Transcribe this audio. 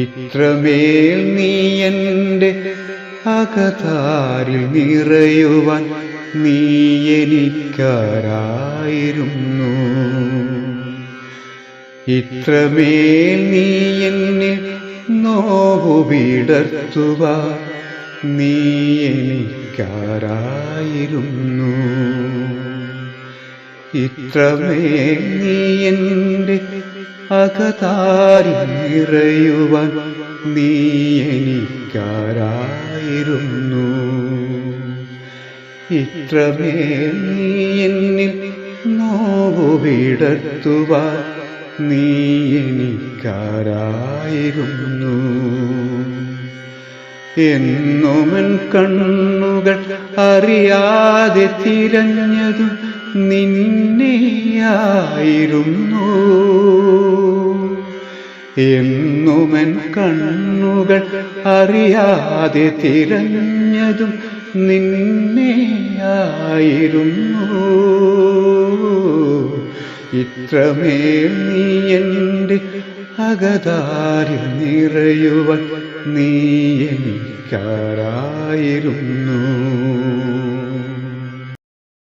ഇത്രമേൽ നീ എൻ്റെ അകതാരിൽ നിറയുവാൻ നീ എനിക്കാരായിരുന്നു. ഇത്രമേൽ നീ എന്നിൽ നോവു വിടർത്തുവാൻ നീ എനിക്കാരായിരുന്നു. ഇത്രമേൽ നീ എൻ്റെ അകതാരിൽ നിറയുവാൻ നീ എനിക്കാരായിരുന്നു. ഇത്രമേൽ നീ എന്നിൽ നോവു വിടർത്തുവാൻ നീ എനിക്കാരായിരുന്നു. എന്നുമെൻ കണ്ണുകൾ അറിയാതെ തിരഞ്ഞതും നിന്നെയായിരുന്നു. എന്നുമെൻ കണ്ണുകൾ അറിയാതെ തിരഞ്ഞതും നിന്നെയായിരുന്നു. ഇത്രമേൽ നീ എൻ്റെ അകതാരിൽ നിറയുവാൻ നീ എനിക്കാരായിരുന്നു.